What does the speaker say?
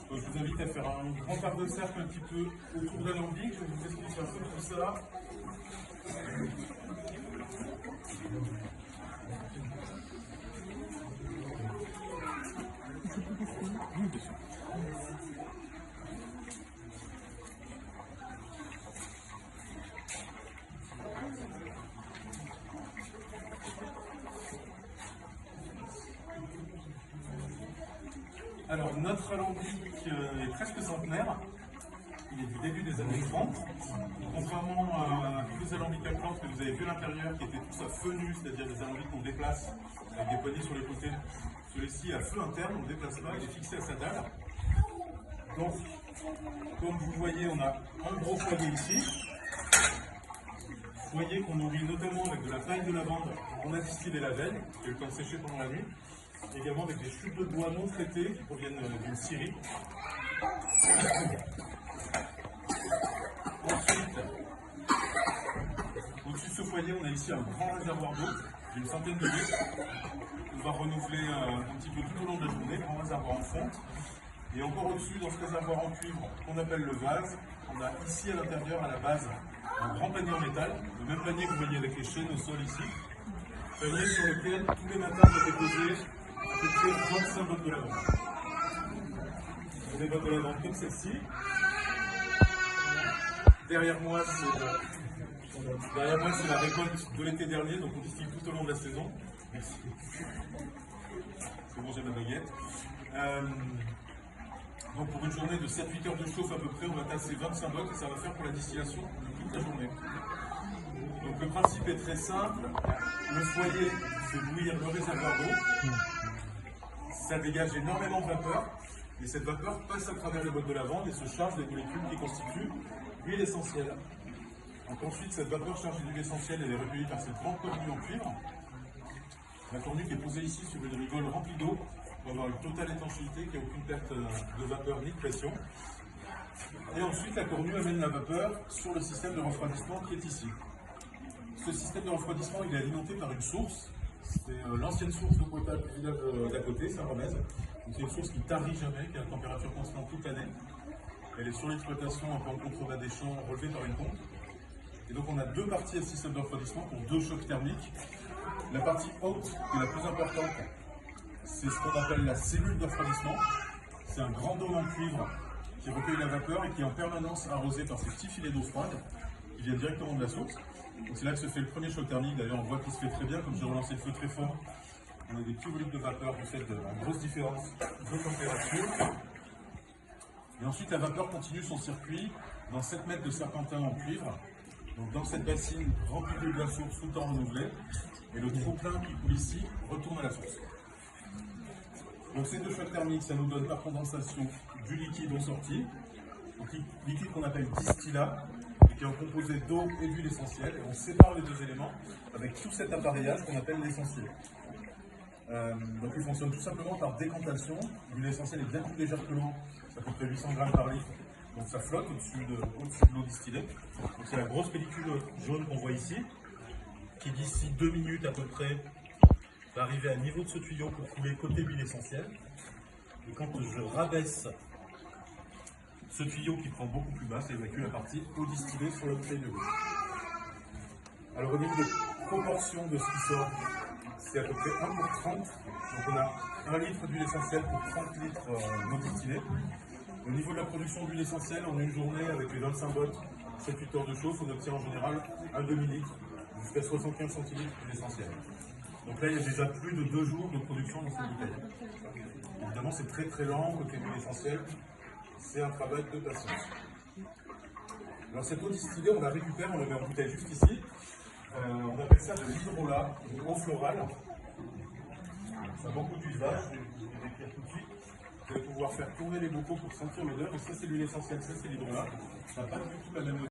Donc, je vous invite à faire un grand quart de cercle un petit peu autour de l'alambic. Je vais vous expliquer un peu tout ça. Oui, bien sûr. Alors, notre alambic est presque centenaire. Il est du début des années 30. Contrairement à tous les alambics à plantes que vous avez vu à l'intérieur, qui étaient tous à feu nu, c'est-à-dire des alambics qu'on déplace avec des poignées sur les côtés, celui-ci à feu interne, on ne le déplace pas, il est fixé à sa dalle. Donc, comme vous voyez, on a un gros foyer ici. Foyer qu'on nourrit notamment avec de la paille de lavande qu'on a distillée la veille, qui a eu le temps de sécher pendant la nuit. Également avec des chutes de bois non traitées qui proviennent d'une scierie. Ensuite, au-dessus de ce foyer, on a ici un grand réservoir d'eau d'une centaine de litres. On va renouveler un petit peu tout au long de la journée, grand réservoir en fonte. Et encore au-dessus, dans ce réservoir en cuivre qu'on appelle le vase, on a ici à l'intérieur, à la base, un grand panier en métal, le même panier que vous voyez avec les chaînes au sol ici. Panier sur lequel tous les matins doit déposer à peu près 25 bottes de lavande. Des bottes de lavande comme celle-ci. Derrière moi, c'est la récolte de l'été dernier, donc on distille tout au long de la saison. Merci. C'est bon, j'ai ma baguette. Donc pour une journée de 7-8 heures de chauffe à peu près, on va tasser 25 bottes et ça va faire pour la distillation de toute la journée. Donc le principe est très simple. Le foyer fait bouillir le réservoir d'eau. Ça dégage énormément de vapeur. Et cette vapeur passe à travers les bottes de lavande et se charge des molécules qui constituent l'huile essentielle. Donc ensuite, cette vapeur chargée d'huile essentielle, elle est recueillie par cette grande cornue en cuivre. La cornue qui est posée ici sur une rigole remplie d'eau pour avoir une totale étanchéité, qui n'a aucune perte de vapeur ni de pression. Et ensuite, la cornue amène la vapeur sur le système de refroidissement qui est ici. Ce système de refroidissement, il est alimenté par une source. C'est l'ancienne source d'eau potable du village d'à côté, Saint-Romez. C'est une source qui ne tarit jamais, qui a une température constante toute l'année. Elle est sur l'exploitation, un peu en contrebas des champs, relevée par une pompe. Et donc on a deux parties à ce système de refroidissement pour deux chocs thermiques. La partie haute, qui est la plus importante, c'est ce qu'on appelle la cellule de refroidissement. C'est un grand dôme en cuivre qui recueille la vapeur et qui est en permanence arrosé par ces petits filets d'eau froide qui viennent directement de la source. Donc c'est là que se fait le premier choc thermique. D'ailleurs, on voit qu'il se fait très bien, comme j'ai relancé le feu très fort. On a des petits volumes de vapeur du fait de la grosse différence de température. Et ensuite, la vapeur continue son circuit dans 7 mètres de serpentin en cuivre. Donc dans cette bassine remplie d'eau de la source tout le temps renouvelée. Et le trop-plein qui coule ici retourne à la source. Donc ces deux chocs thermiques, ça nous donne par condensation du liquide en sortie. Donc liquide qu'on appelle distillat, et qui est composé d'eau et d'huile essentielle. Et on sépare les deux éléments avec tout cet appareillage qu'on appelle l'essentiel. Donc il fonctionne tout simplement par décantation. L'huile essentielle est bien plus légère que l'eau, à peu près 800 grammes par litre. Donc ça flotte au-dessus de l'eau distillée. Donc c'est la grosse pellicule jaune qu'on voit ici, qui d'ici 2 minutes à peu près va arriver à niveau de ce tuyau pour couler côté huile essentielle. Et quand je rabaisse ce tuyau qui prend beaucoup plus bas, ça évacue la partie eau distillée sur le bouteille de l'eau. Alors au niveau des proportions de ce qui sort, c'est à peu près 1 pour 30. Donc on a 1 litre d'huile essentielle pour 30 litres d'eau distillée. Au niveau de la production d'huile essentielle, en une journée avec les 25 bottes, 7-8 heures de chauffe, on obtient en général un demi-litre jusqu'à 75 centilitres d'huile essentielle. Donc là, il y a déjà plus de 2 jours de production dans cette bouteille. Évidemment, c'est très très lent côté huile essentielle. C'est un travail de patience. Alors cette eau distillée, on la récupère, on la met en bouteille juste ici. On appelle ça de l'hydrolat, de l'eau florale. Ça a beaucoup d'usage, je vais vous décrire tout de suite. Vous allez pouvoir faire tourner les bocaux pour sentir l'odeur. Et ça, c'est l'huile essentielle, ça, c'est l'hydrolat. Ça n'a pas du tout la même odeur.